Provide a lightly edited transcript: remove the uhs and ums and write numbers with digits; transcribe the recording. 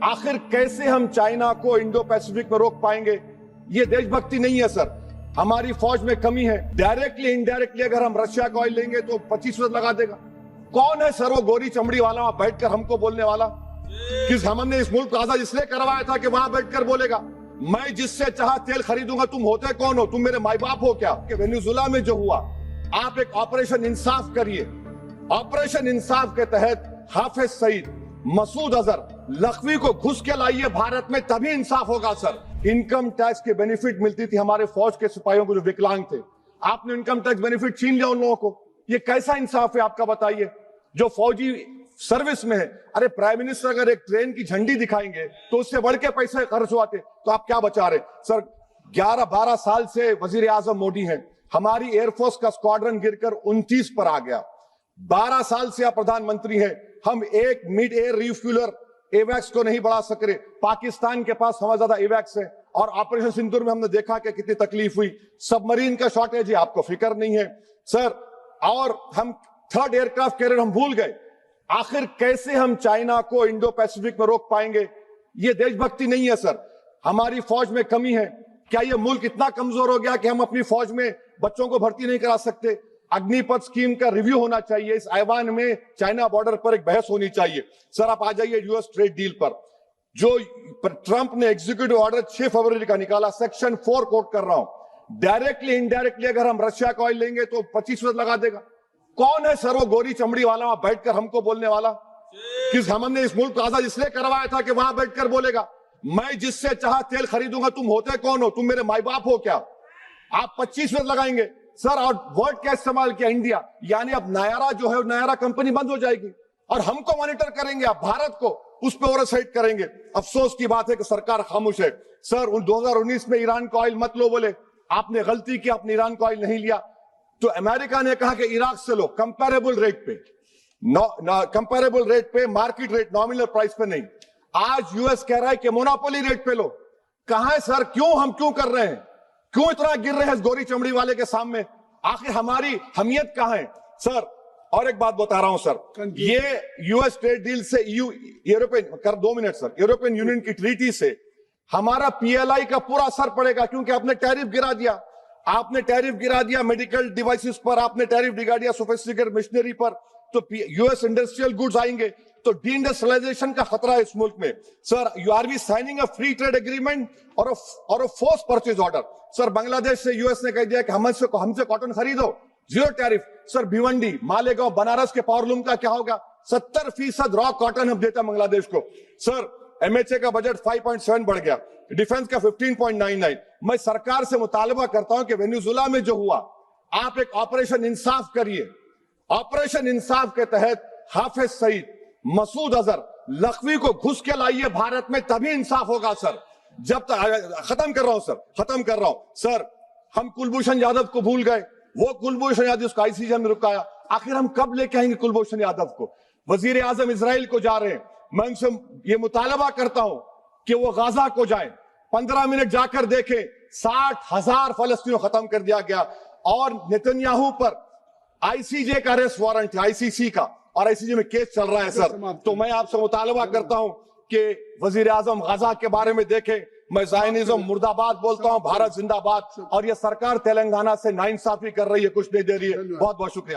आखिर कैसे हम चाइना को इंडो पैसिफिक में रोक पाएंगे? ये देशभक्ति नहीं है सर, हमारी फौज में कमी है। डायरेक्टली इनडायरेक्टली अगर हम रशिया का ऑयल लेंगे तो 25% लगा देगा। कौन है सर वो गोरी चमड़ी वाला वहां बैठकर हमको बोलने वाला? किस हमने इस मुल्क को आजाद इसलिए करवाया था कि वहां बैठकर बोलेगा मैं जिससे चाह तेल खरीदूंगा। तुम होते कौन हो? तुम मेरे माई बाप हो क्या? कि वेनेजुएला में जो हुआ, आप एक ऑपरेशन इंसाफ करिए। ऑपरेशन इंसाफ के तहत हाफिज सईद, मसूद अजहर, लखवी को घुस के लाइए भारत में, तभी इंसाफ होगा सर। इनकम टैक्स के बेनिफिट मिलती थी हमारे फौज के सिपाहियों को जो विकलांग थे, आपने इनकम टैक्स बेनिफिट छीन लिया उन लोगों को। ये कैसा इंसाफ है आपका बताइए? जो फौजी सर्विस में है, अरे प्राइम मिनिस्टर अगर एक ट्रेन की झंडी दिखाएंगे तो उससे बढ़ के पैसे खर्च हुआते, तो आप क्या बचा रहे सर? 11-12 साल से वजीर आजम मोदी हैं, हमारी एयरफोर्स का स्क्वाड्रन गिरकर 29 पर आ गया। 12 साल से आप प्रधानमंत्री हैं, हम एक मिड एयर रिफ्यूलर एवैक्स को नहीं बढ़ा सक रहे। पाकिस्तान के पास हमारे ज्यादा एवैक्स है, और ऑपरेशन सिंदूर में हमने देखा कि कितनी तकलीफ हुई। सबमरीन का शॉर्टेज है, आपको फिक्र नहीं है सर। और हम थर्ड एयरक्राफ्ट कैरियर हम भूल गए। आखिर कैसे हम चाइना को इंडो पैसिफिक में रोक पाएंगे? ये देशभक्ति नहीं है सर, हमारी फौज में कमी है। क्या ये मुल्क इतना कमजोर हो गया कि हम अपनी फौज में बच्चों को भर्ती नहीं करा सकते? अग्निपथ स्कीम का रिव्यू होना चाहिए। इस ऐवान में चाइना बॉर्डर पर एक बहस होनी चाहिए। सर आप आ जाइए यूएस ट्रेड डील पर, जो ट्रंप ने एग्जीक्यूटिव ऑर्डर 6 फरवरी का निकाला, सेक्शन 4 कोट कर रहा हूं। डायरेक्टली इनडायरेक्टली अगर हम रशिया का ऑयल लेंगे तो 25% लगा देगा। कौन है सर वो गोरी चमड़ी वाला वहां बैठकर हमको बोलने वाला? किस हमने इस मुल्क को आजाद इसलिए करवाया था कि वहां बैठकर बोलेगा मैं जिससे चाह तेल खरीदूंगा। तुम होते कौन हो? तुम मेरे माई बाप हो क्या? आप 25% लगाएंगे सर। और वर्ड क्या इस्तेमाल किया? इंडिया, यानी अब नायारा जो है, नायारा कंपनी बंद हो जाएगी और हमको मॉनिटर करेंगे आप, भारत को उस पर ओवरसाइट करेंगे। अफसोस की बात है कि सरकार खामोश है सर। 2019 में ईरान का ऑयल मत लो बोले, आपने गलती की, आपने ईरान का ऑयल नहीं लिया। तो अमेरिका ने कहा कि इराक से लो, कंपेरेबल रेट पे, कंपेरेबल रेट पे, मार्केट रेट, नॉमिनल प्राइस पे नहीं। आज यूएस कह रहा है कि मोनोपोली रेट पे लो। कहां है सर? क्यों कर रहे हैं? क्यों इतना गिर रहे हैं इस गोरी चमड़ी वाले के सामने? आखिर हमारी हमियत कहां है सर? और एक बात बता रहा हूं सर, ये यूएस ट्रेड डील से यूरोपियन कर 2 मिनट सर, यूरोपियन यूनियन की ट्रीटी से हमारा पीएलआई का पूरा असर पड़ेगा, क्योंकि आपने टैरिफ गिरा दिया। आपने टैरिफ गिरा दिया मेडिकल डिवाइसेस पर, आपने टैरिफ गिरा दिया सोफिस्टिकेटेड मशीनरी पर। तो यूएस इंडस्ट्रियल गुड्स आएंगे तो डी-इंडस्ट्रियलाइजेशन का खतरा है इस मुल्क में sir. You are we signing a free trade agreement और a force purchase order. Sir Bangladesh से यूएस ने कह दिया कि हमसे कॉटन खरीदो, 0 टैरिफ। सर भिवंडी, मालेगांव, बनारस के पावरलूम का क्या होगा? 70% रॉ कॉटन हम देते हैं बांग्लादेश को सर। एमएचए का बजट 5.7 बढ़ गया, डिफेंस का 15.99। मैं सरकार से मुतालबा करता हूं कि वेनेजुएला में जो हुआ, आप एक ऑपरेशन इंसाफ करिए। ऑपरेशन इंसाफ के तहत हाफिज सईद, मसूद अजहर, लखवी को घुस के लाइए भारत में, तभी इंसाफ होगा सर। जब तक खत्म कर रहा हूं सर। हम कुलभूषण यादव को भूल गए, वो कुलभूषण यादव उसको आईसीजे में रुकाया। आखिर हम कब लेके आएंगे कुलभूषण यादव को? वजीर आजम इजराइल को जा रहे हैं, मैं उनसे ये मुतालबा करता हूं कि वो गाजा को जाए, 15 मिनट जाकर देखें, 60,000 फलस्तीनों खत्म कर दिया गया। और नेतन्याहू पर आईसीजे का अरेस्ट वारंट है, आईसीसी का, और आईसीजे में केस चल रहा है सर। तो मैं आपसे मुतालबा करता हूं कि वजीर आजम गाजा के बारे में देखें। मैं ज़ायनिज़्म मुर्दाबाद बोलता हूं, भारत जिंदाबाद। और ये सरकार तेलंगाना से नाइंसाफी कर रही है, कुछ नहीं दे रही है। बहुत बहुत शुक्रिया।